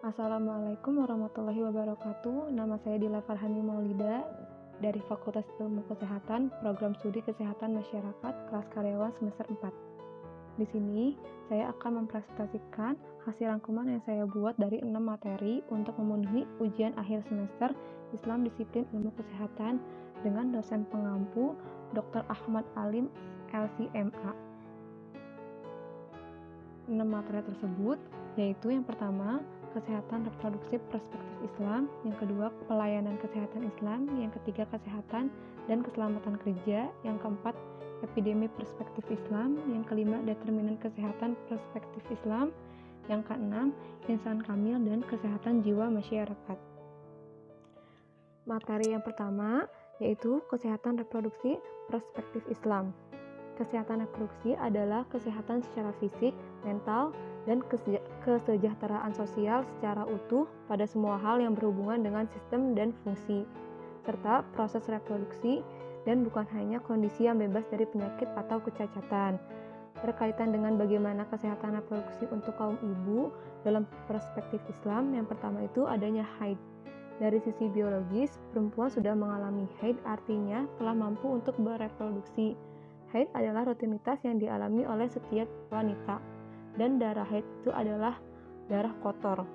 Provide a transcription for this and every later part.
Assalamualaikum warahmatullahi wabarakatuh. Nama saya Dila Farhani Maulida dari Fakultas Ilmu Kesehatan, Program Studi Kesehatan Masyarakat, kelas karyawan semester 4. Di sini, saya akan mempresentasikan hasil rangkuman yang saya buat dari 6 materi untuk memenuhi ujian akhir semester Islam Disiplin Ilmu Kesehatan dengan dosen pengampu Dr. Ahmad Alim, LCMA. 6 materi tersebut yaitu yang pertama, kesehatan reproduksi perspektif Islam, yang kedua, pelayanan kesehatan Islam, yang ketiga, kesehatan dan keselamatan kerja, yang keempat, epidemi perspektif Islam, yang kelima, determinan kesehatan perspektif Islam, yang keenam, insan kamil dan kesehatan jiwa masyarakat. Materi yang pertama yaitu kesehatan reproduksi perspektif Islam. Kesehatan reproduksi adalah kesehatan secara fisik, mental, dan kesejahteraan sosial secara utuh pada semua hal yang berhubungan dengan sistem dan fungsi, serta proses reproduksi, dan bukan hanya kondisi yang bebas dari penyakit atau kecacatan. Berkaitan dengan bagaimana kesehatan reproduksi untuk kaum ibu dalam perspektif Islam, yang pertama itu adanya haid. Dari sisi biologis, perempuan sudah mengalami haid, artinya telah mampu untuk bereproduksi. Haid adalah rutinitas yang dialami oleh setiap wanita, dan darah haid itu adalah darah kotor.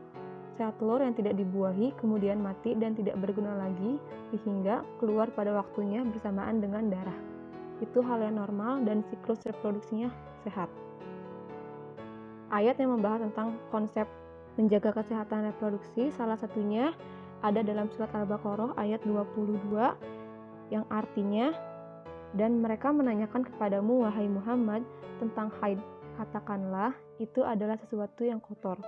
Sel telur yang tidak dibuahi kemudian mati dan tidak berguna lagi sehingga keluar pada waktunya bersamaan dengan darah. Itu hal yang normal dan siklus reproduksinya sehat. Ayat yang membahas tentang konsep menjaga kesehatan reproduksi salah satunya ada dalam surat Al-Baqarah ayat 22 yang artinya, dan mereka menanyakan kepadamu, wahai Muhammad, tentang haid. Katakanlah, itu adalah sesuatu yang kotor.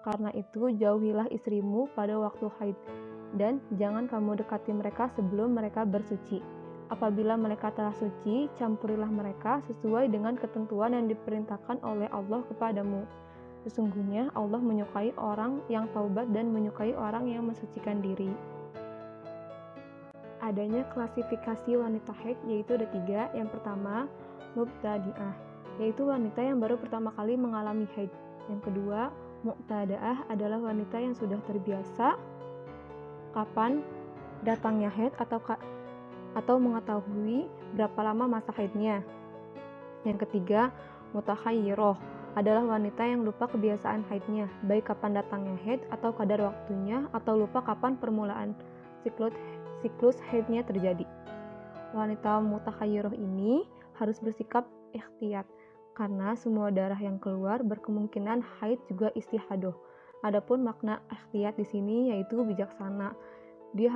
Karena itu, jauhilah istrimu pada waktu haid, dan jangan kamu dekati mereka sebelum mereka bersuci. Apabila mereka telah suci, campurilah mereka sesuai dengan ketentuan yang diperintahkan oleh Allah kepadamu. Sesungguhnya Allah menyukai orang yang taubat dan menyukai orang yang mensucikan diri. Adanya klasifikasi wanita haid yaitu ada 3. Yang pertama, mubtadi'ah, yaitu wanita yang baru pertama kali mengalami haid. Yang kedua, mu'tada'ah adalah wanita yang sudah terbiasa kapan datangnya haid atau mengetahui berapa lama masa haidnya. Yang ketiga, mutakhayyirah adalah wanita yang lupa kebiasaan haidnya, baik kapan datangnya haid atau kadar waktunya, atau lupa kapan permulaan siklus haidnya terjadi. Wanita mutakhayyirah ini harus bersikap ikhtiyat karena semua darah yang keluar berkemungkinan haid juga istihadah. Adapun makna ikhtiyat di sini yaitu bijaksana. Dia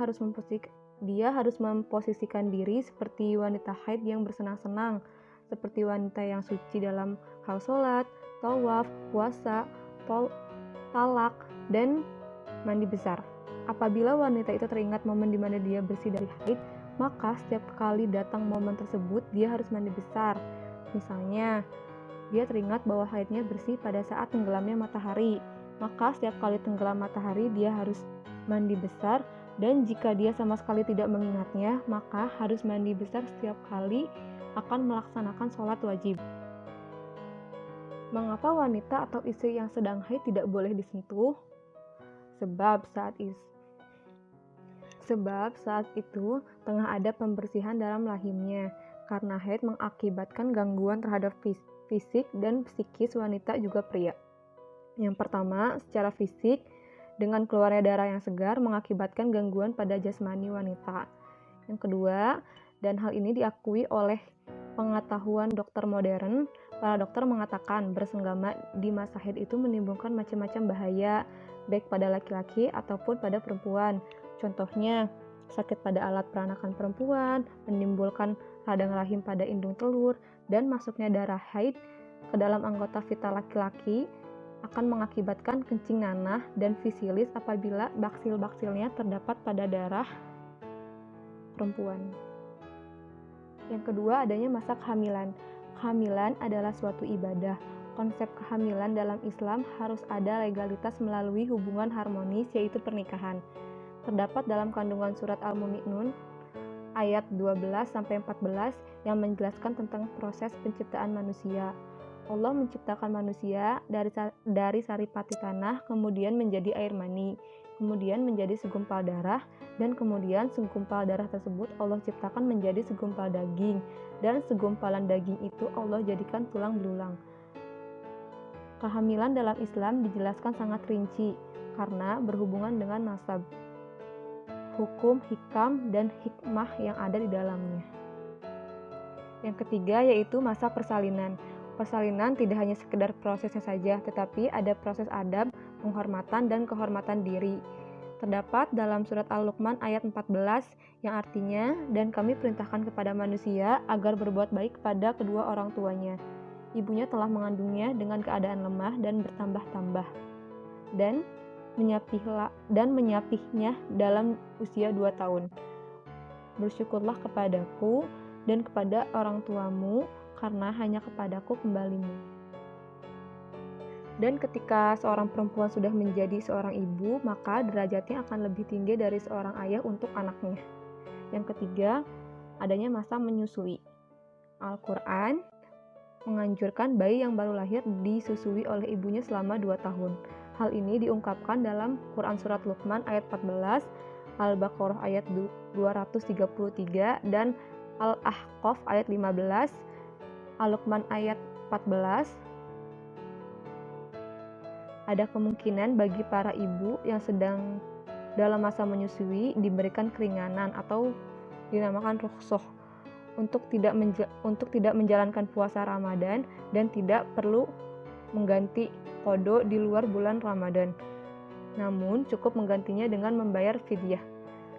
harus memposisikan diri seperti wanita haid yang bersenang-senang, seperti wanita yang suci dalam hal sholat, tawaf, puasa, talak, dan mandi besar. Apabila wanita itu teringat momen di mana dia bersih dari haid, maka setiap kali datang momen tersebut dia harus mandi besar. Misalnya, dia teringat bahwa haidnya bersih pada saat tenggelamnya matahari, maka setiap kali tenggelam matahari dia harus mandi besar, dan jika dia sama sekali tidak mengingatnya, maka harus mandi besar setiap kali akan melaksanakan sholat wajib. Mengapa wanita atau istri yang sedang haid tidak boleh disentuh? Sebab saat itu tengah ada pembersihan dalam rahimnya, karena haid mengakibatkan gangguan terhadap fisik dan psikis wanita juga pria. Yang pertama, secara fisik, dengan keluarnya darah yang segar mengakibatkan gangguan pada jasmani wanita. Yang kedua, dan hal ini diakui oleh pengetahuan dokter modern, para dokter mengatakan bersenggama di masa haid itu menimbulkan macam-macam bahaya, baik pada laki-laki ataupun pada perempuan. Contohnya, sakit pada alat peranakan perempuan, menimbulkan radang rahim pada indung telur, dan masuknya darah haid ke dalam anggota vital laki-laki akan mengakibatkan kencing nanah dan fisilis apabila baksil-baksilnya terdapat pada darah perempuan. Yang kedua, adanya masa kehamilan. Kehamilan adalah suatu ibadah. Konsep kehamilan dalam Islam harus ada legalitas melalui hubungan harmonis, yaitu pernikahan. Terdapat dalam kandungan surat Al-Mu'minun ayat 12-14 yang menjelaskan tentang proses penciptaan manusia. Allah menciptakan manusia dari saripati tanah, kemudian menjadi air mani, kemudian menjadi segumpal darah, dan kemudian segumpal darah tersebut Allah ciptakan menjadi segumpal daging, dan segumpalan daging itu Allah jadikan tulang belulang. Kehamilan dalam Islam dijelaskan sangat rinci karena berhubungan dengan nasab, hukum, hikam, dan hikmah yang ada di dalamnya. Yang ketiga yaitu masa persalinan. Persalinan tidak hanya sekedar prosesnya saja, tetapi ada proses adab, penghormatan, dan kehormatan diri. Terdapat dalam surat Al-Luqman ayat 14 yang artinya, dan kami perintahkan kepada manusia agar berbuat baik kepada kedua orang tuanya. Ibunya telah mengandungnya dengan keadaan lemah dan bertambah-tambah, dan menyapihnya dalam usia 2 tahun. Bersyukurlah kepadaku dan kepada orang tuamu, karena hanya kepadaku kembalimu. Dan ketika seorang perempuan sudah menjadi seorang ibu, maka derajatnya akan lebih tinggi dari seorang ayah untuk anaknya. Yang ketiga, adanya masa menyusui. Al-Quran menganjurkan bayi yang baru lahir disusui oleh ibunya selama 2 tahun. Hal ini diungkapkan dalam Quran Surat Luqman ayat 14, Al-Baqarah ayat 233, dan Al-Ahqaf ayat 15, Al-Luqman ayat 14. Ada kemungkinan bagi para ibu yang sedang dalam masa menyusui diberikan keringanan atau dinamakan rukhsah untuk tidak menjalankan puasa Ramadan dan tidak perlu mengganti qada di luar bulan Ramadan. Namun cukup menggantinya dengan membayar fidyah.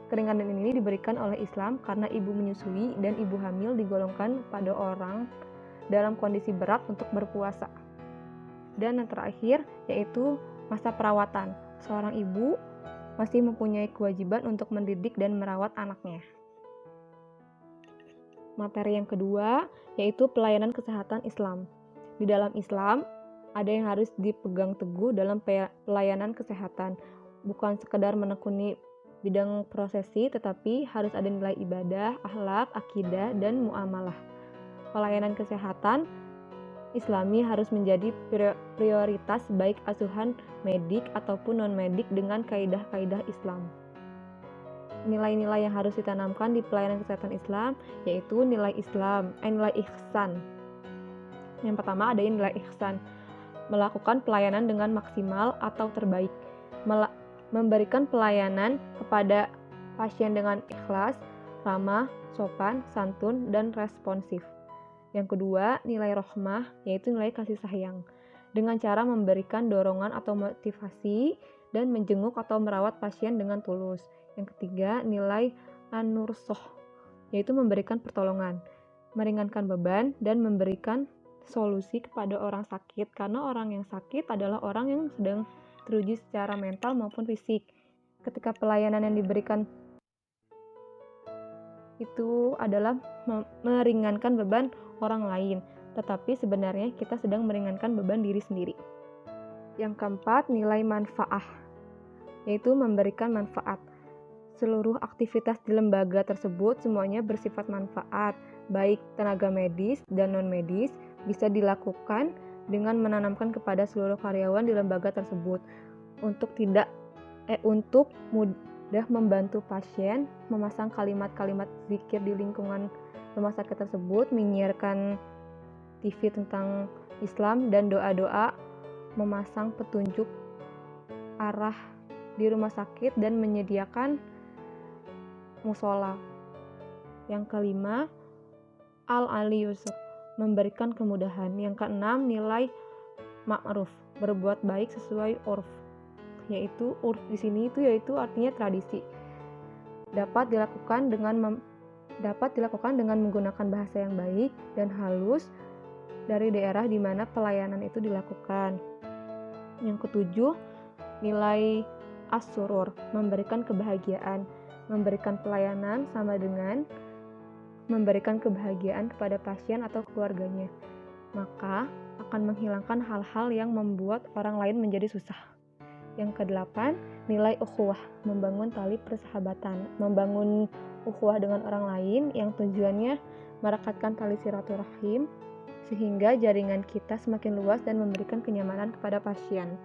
Keringanan ini diberikan oleh Islam karena ibu menyusui dan ibu hamil digolongkan pada orang dalam kondisi berat untuk berpuasa. Dan yang terakhir yaitu masa perawatan. Seorang ibu masih mempunyai kewajiban untuk mendidik dan merawat anaknya. Materi yang kedua yaitu pelayanan kesehatan Islam. Di dalam Islam ada yang harus dipegang teguh dalam pelayanan kesehatan. Bukan sekedar menekuni bidang prosesi, tetapi harus ada nilai ibadah, akhlak, akidah, dan muamalah. Pelayanan kesehatan Islami harus menjadi prioritas baik asuhan medik ataupun non-medik dengan kaidah-kaidah Islam. Nilai-nilai yang harus ditanamkan di pelayanan kesehatan Islam yaitu nilai ihsan. Yang pertama ada nilai ihsan, melakukan pelayanan dengan maksimal atau terbaik, memberikan pelayanan kepada pasien dengan ikhlas, ramah, sopan, santun, dan responsif. Yang kedua, nilai rahmah, yaitu nilai kasih sayang, dengan cara memberikan dorongan atau motivasi dan menjenguk atau merawat pasien dengan tulus. Yang ketiga, nilai an-nursoh, yaitu memberikan pertolongan, meringankan beban, dan memberikan solusi kepada orang sakit, karena orang yang sakit adalah orang yang sedang teruji secara mental maupun fisik. Ketika pelayanan yang diberikan itu adalah meringankan beban orang lain, tetapi sebenarnya kita sedang meringankan beban diri sendiri. Yang keempat, nilai manfaah, yaitu memberikan manfaat. Seluruh aktivitas di lembaga tersebut semuanya bersifat manfaat, baik tenaga medis dan non-medis, bisa dilakukan dengan menanamkan kepada seluruh karyawan di lembaga tersebut untuk mudah membantu pasien, memasang kalimat-kalimat zikir di lingkungan rumah sakit tersebut, menyiarkan TV tentang Islam dan doa-doa, memasang petunjuk arah di rumah sakit, dan menyediakan musola. Yang kelima, al-aliyusr, memberikan kemudahan. Yang keenam, nilai ma'ruf, berbuat baik sesuai urf, yaitu urf di sini yaitu artinya tradisi. Dapat dilakukan dengan menggunakan bahasa yang baik dan halus dari daerah di mana pelayanan itu dilakukan. Yang ketujuh, nilai as-surur, memberikan kebahagiaan. Memberikan pelayanan sama dengan memberikan kebahagiaan kepada pasien atau keluarganya, maka akan menghilangkan hal-hal yang membuat orang lain menjadi susah. Yang kedelapan, nilai ukhuwah, membangun tali persahabatan, membangun ukhuwah dengan orang lain yang tujuannya merekatkan tali sehingga jaringan kita semakin luas dan memberikan kenyamanan kepada pasien.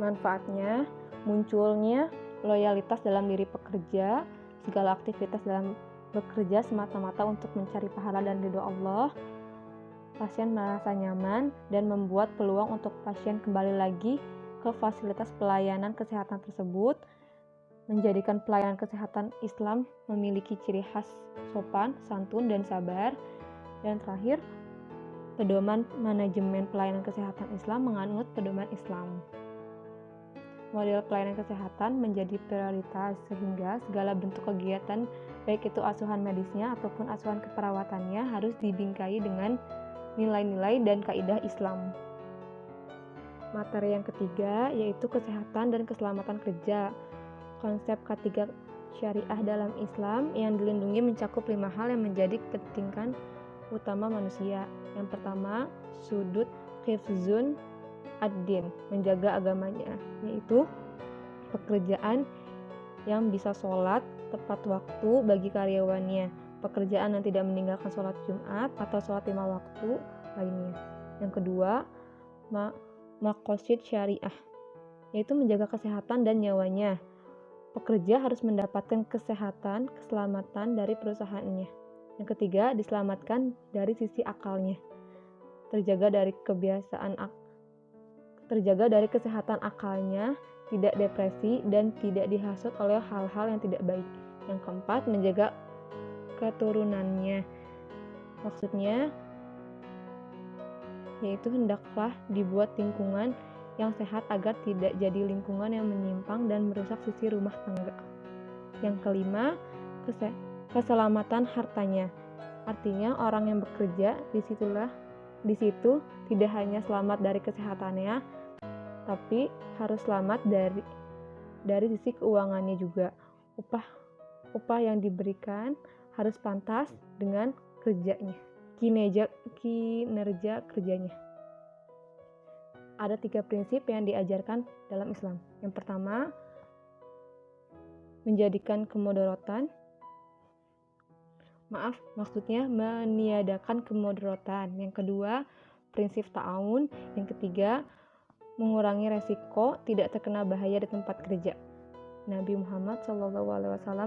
Manfaatnya, munculnya loyalitas dalam diri pekerja, segala aktivitas dalam bekerja semata-mata untuk mencari pahala dan ridho Allah. Pasien merasa nyaman dan membuat peluang untuk pasien kembali lagi ke fasilitas pelayanan kesehatan tersebut, menjadikan pelayanan kesehatan Islam memiliki ciri khas sopan, santun, dan sabar. Dan terakhir, pedoman manajemen pelayanan kesehatan Islam menganut pedoman Islam. Model pelayanan kesehatan menjadi prioritas sehingga segala bentuk kegiatan, baik itu asuhan medisnya ataupun asuhan keperawatannya, harus dibingkai dengan nilai-nilai dan kaidah Islam. Materi yang ketiga yaitu kesehatan dan keselamatan kerja. Konsep ketiga syariah dalam Islam yang dilindungi mencakup 5 hal yang menjadi kepentingan utama manusia. Yang pertama, sudut hifzun ad-din, menjaga agamanya, yaitu pekerjaan yang bisa sholat tepat waktu bagi karyawannya, pekerjaan yang tidak meninggalkan sholat Jumat atau sholat 5 waktu lainnya. Yang kedua, maqasid syariah, yaitu menjaga kesehatan dan nyawanya. Pekerja harus mendapatkan kesehatan, keselamatan dari perusahaannya. Yang ketiga, diselamatkan dari sisi akalnya, terjaga dari kesehatan akalnya, tidak depresi dan tidak dihasut oleh hal-hal yang tidak baik. Yang keempat, menjaga keturunannya. Maksudnya yaitu hendaklah dibuat lingkungan yang sehat agar tidak jadi lingkungan yang menyimpang dan merusak sisi rumah tangga. Yang kelima, keselamatan hartanya. Artinya orang yang bekerja di situ tidak hanya selamat dari kesehatannya, tapi harus selamat dari sisi keuangannya juga. Upah yang diberikan harus pantas dengan kerjanya, kinerja kerjanya. Ada 3 prinsip yang diajarkan dalam Islam. Yang pertama, meniadakan kemudaratan. Yang kedua, prinsip ta'awun. Yang ketiga, mengurangi resiko tidak terkena bahaya di tempat kerja. Nabi Muhammad SAW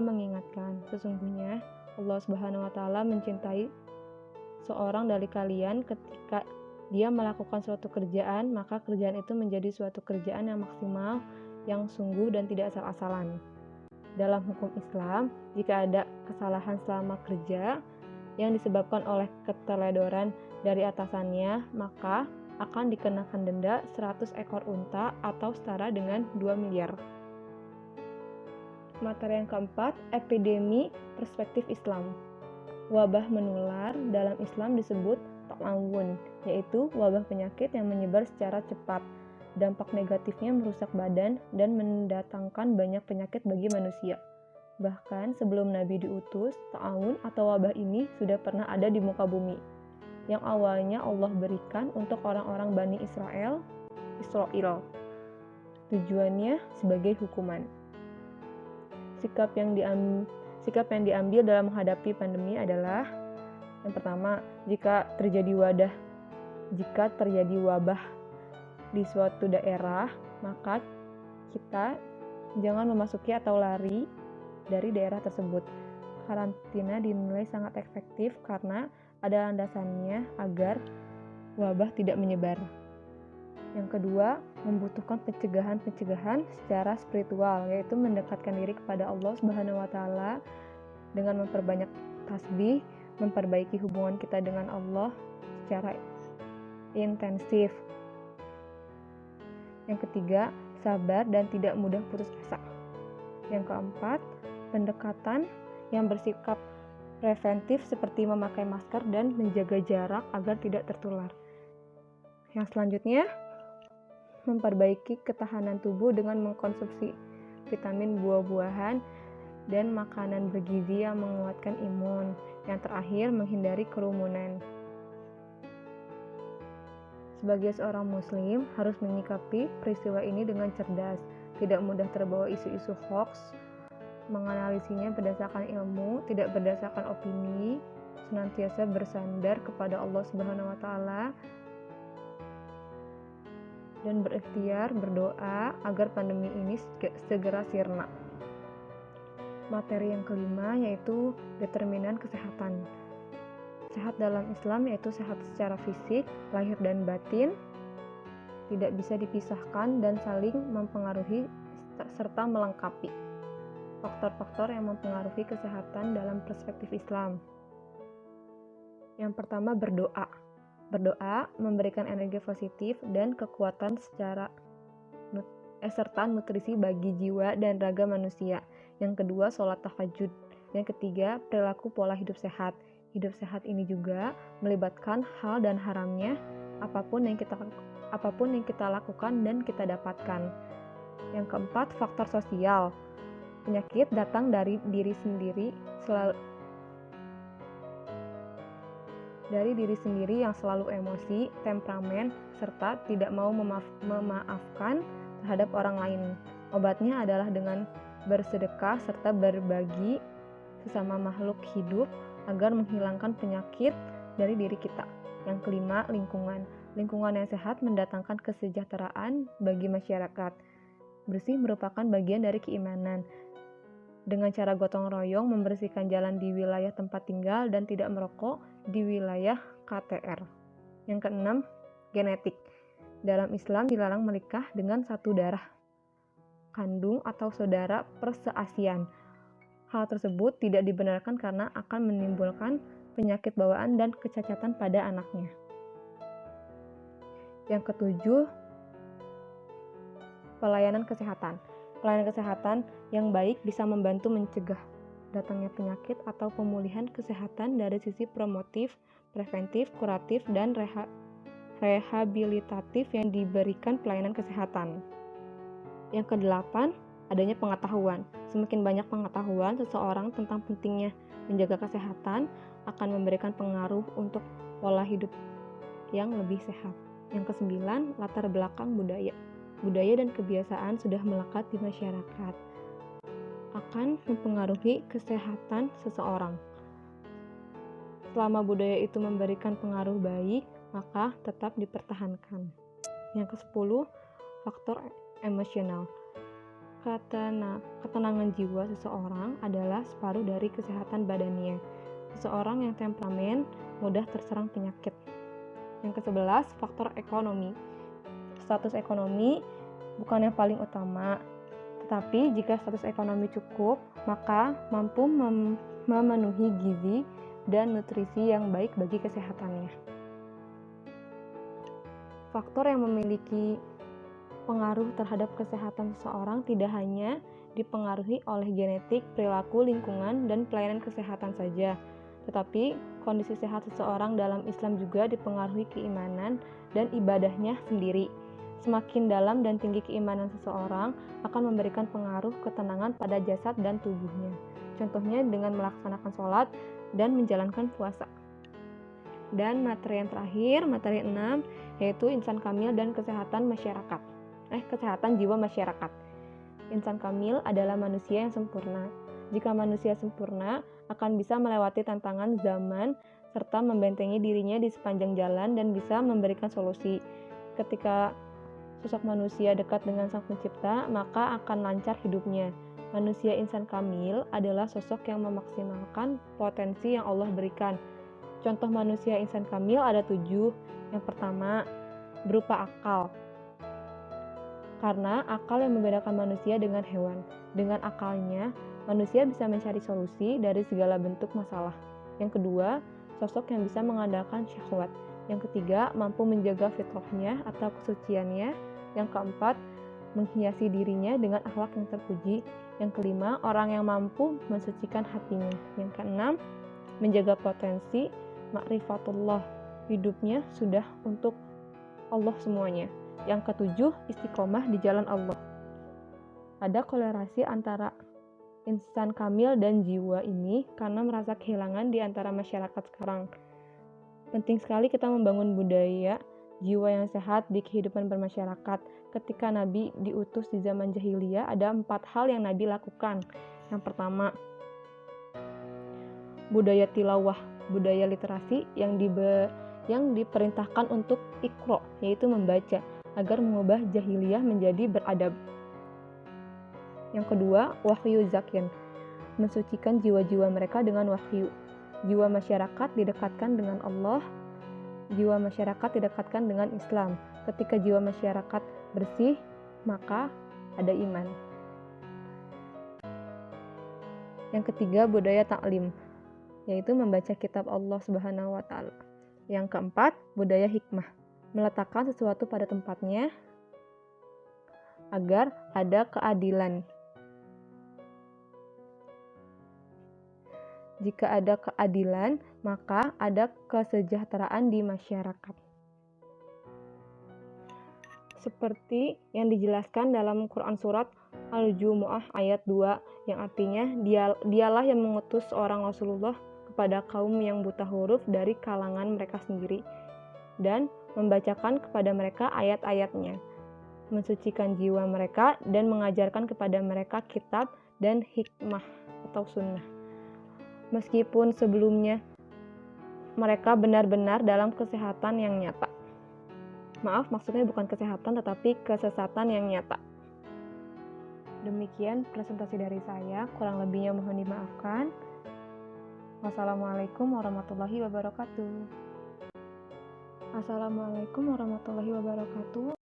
mengingatkan, sesungguhnya Allah Subhanahu wa Ta'ala mencintai seorang dari kalian ketika dia melakukan suatu kerjaan, maka kerjaan itu menjadi suatu kerjaan yang maksimal, yang sungguh dan tidak asal-asalan. Dalam hukum Islam, jika ada kesalahan selama kerja yang disebabkan oleh keteledoran dari atasannya, maka akan dikenakan denda 100 ekor unta atau setara dengan 2 miliar. Materi yang keempat, epidemi perspektif Islam. Wabah menular dalam Islam disebut ta'awun, yaitu wabah penyakit yang menyebar secara cepat. Dampak negatifnya merusak badan dan mendatangkan banyak penyakit bagi manusia. Bahkan sebelum Nabi diutus, ta'awun atau wabah ini sudah pernah ada di muka bumi, yang awalnya Allah berikan untuk orang-orang Bani Israel. Tujuannya sebagai hukuman. Sikap yang diambil dalam menghadapi pandemi adalah, yang pertama, jika terjadi wabah di suatu daerah, maka kita jangan memasuki atau lari dari daerah tersebut. Karantina dinilai sangat efektif karena ada landasannya agar wabah tidak menyebar. Yang kedua, membutuhkan pencegahan secara spiritual, yaitu mendekatkan diri kepada Allah Subhanahu wa Ta'ala dengan memperbanyak tasbih, memperbaiki hubungan kita dengan Allah secara intensif. Yang ketiga, sabar dan tidak mudah putus asa. Yang keempat, pendekatan yang bersikap preventif seperti memakai masker dan menjaga jarak agar tidak tertular. Yang selanjutnya, memperbaiki ketahanan tubuh dengan mengkonsumsi vitamin, buah-buahan, dan makanan bergizi yang menguatkan imun. Yang terakhir, menghindari kerumunan. Sebagai seorang muslim, harus menyikapi peristiwa ini dengan cerdas, tidak mudah terbawa isu-isu hoax, menganalisinya berdasarkan ilmu, tidak berdasarkan opini, senantiasa bersandar kepada Allah Subhanahu wa taala dan berikhtiar berdoa agar pandemi ini segera sirna. Materi yang kelima yaitu determinan kesehatan. Sehat dalam Islam yaitu sehat secara fisik, lahir dan batin, tidak bisa dipisahkan dan saling mempengaruhi serta melengkapi. Faktor-faktor yang mempengaruhi kesehatan dalam perspektif Islam. Yang pertama, berdoa. Berdoa memberikan energi positif dan kekuatan serta nutrisi bagi jiwa dan raga manusia. Yang kedua, sholat tahajud. Yang ketiga, perilaku pola hidup sehat. Hidup sehat ini juga melibatkan hal dan haramnya apapun yang kita lakukan dan kita dapatkan. Yang keempat, faktor sosial. Penyakit datang dari diri sendiri yang selalu emosi, temperamen, serta tidak mau memaafkan terhadap orang lain. Obatnya adalah dengan bersedekah serta berbagi sesama makhluk hidup agar menghilangkan penyakit dari diri kita. Yang kelima, lingkungan. Lingkungan yang sehat mendatangkan kesejahteraan bagi masyarakat. Bersih merupakan bagian dari keimanan. Dengan cara gotong royong membersihkan jalan di wilayah tempat tinggal dan tidak merokok di wilayah KTR. Yang keenam, genetik. Dalam Islam dilarang menikah dengan satu darah kandung atau saudara perseasian. Hal tersebut tidak dibenarkan karena akan menimbulkan penyakit bawaan dan kecacatan pada anaknya. Yang ketujuh, pelayanan kesehatan. Pelayanan kesehatan yang baik bisa membantu mencegah datangnya penyakit atau pemulihan kesehatan dari sisi promotif, preventif, kuratif, dan rehabilitatif yang diberikan pelayanan kesehatan. Yang kedelapan, adanya pengetahuan. Semakin banyak pengetahuan seseorang tentang pentingnya menjaga kesehatan akan memberikan pengaruh untuk pola hidup yang lebih sehat. Yang kesembilan, latar belakang budaya. Budaya dan kebiasaan sudah melekat di masyarakat, akan mempengaruhi kesehatan seseorang. Selama budaya itu memberikan pengaruh baik, maka tetap dipertahankan. Yang ke-10, faktor emosional. Ketenangan jiwa seseorang adalah separuh dari kesehatan badannya. Seseorang yang temperamen mudah terserang penyakit. Yang ke-11, faktor ekonomi. Status ekonomi bukan yang paling utama, tetapi jika status ekonomi cukup, maka mampu memenuhi gizi dan nutrisi yang baik bagi kesehatannya. Faktor yang memiliki pengaruh terhadap kesehatan seseorang tidak hanya dipengaruhi oleh genetik, perilaku, lingkungan, dan pelayanan kesehatan saja, tetapi kondisi sehat seseorang dalam Islam juga dipengaruhi keimanan dan ibadahnya sendiri. Semakin dalam dan tinggi keimanan seseorang akan memberikan pengaruh ketenangan pada jasad dan tubuhnya. Contohnya dengan melaksanakan sholat dan menjalankan puasa. Dan materi yang terakhir, materi 6, yaitu insan kamil dan kesehatan masyarakat. Kesehatan jiwa masyarakat. Insan kamil adalah manusia yang sempurna. Jika manusia sempurna, akan bisa melewati tantangan zaman serta membentengi dirinya di sepanjang jalan dan bisa memberikan solusi. Ketika sosok manusia dekat dengan Sang Pencipta, maka akan lancar hidupnya. Manusia insan kamil adalah sosok yang memaksimalkan potensi yang Allah berikan. Contoh manusia insan kamil ada 7. Yang pertama, berupa akal. Karena akal yang membedakan manusia dengan hewan. Dengan akalnya, manusia bisa mencari solusi dari segala bentuk masalah. Yang kedua, sosok yang bisa mengandalkan syahwat. Yang ketiga, mampu menjaga fitrahnya atau kesuciannya. Yang keempat, menghiasi dirinya dengan akhlak yang terpuji. Yang kelima, orang yang mampu mensucikan hatinya. Yang keenam, menjaga potensi ma'rifatullah. Hidupnya sudah untuk Allah semuanya. Yang ketujuh, istiqomah di jalan Allah. Ada kolerasi antara insan kamil dan jiwa ini karena merasa kehilangan di antara masyarakat sekarang. Penting sekali kita membangun budaya jiwa yang sehat di kehidupan bermasyarakat. Ketika Nabi diutus di zaman jahiliyah, ada 4 hal yang Nabi lakukan. Yang pertama, budaya tilawah. budaya literasi yang diperintahkan untuk iqra, yaitu membaca, agar mengubah jahiliyah menjadi beradab. Yang kedua, wahyu zakin, mensucikan jiwa-jiwa mereka dengan wahyu. Jiwa masyarakat didekatkan dengan Allah, jiwa masyarakat didekatkan dengan Islam. Ketika jiwa masyarakat bersih, maka ada iman. Yang ketiga, budaya taklim, yaitu membaca kitab Allah Subhanahu wa Ta'ala. Yang keempat, budaya hikmah, meletakkan sesuatu pada tempatnya agar ada keadilan. Jika ada keadilan, maka ada kesejahteraan di masyarakat. Seperti yang dijelaskan dalam Quran surat Al-Jumu'ah ayat 2, yang artinya dialah yang mengutus seorang Rasulullah kepada kaum yang buta huruf dari kalangan mereka sendiri dan membacakan kepada mereka ayat-ayatnya, mensucikan jiwa mereka dan mengajarkan kepada mereka kitab dan hikmah atau sunnah. Meskipun sebelumnya mereka benar-benar dalam kesehatan yang nyata. Maaf, maksudnya bukan kesehatan tetapi kesesatan yang nyata. Demikian presentasi dari saya, kurang lebihnya mohon dimaafkan. Wassalamualaikum warahmatullahi wabarakatuh. Assalamualaikum warahmatullahi wabarakatuh.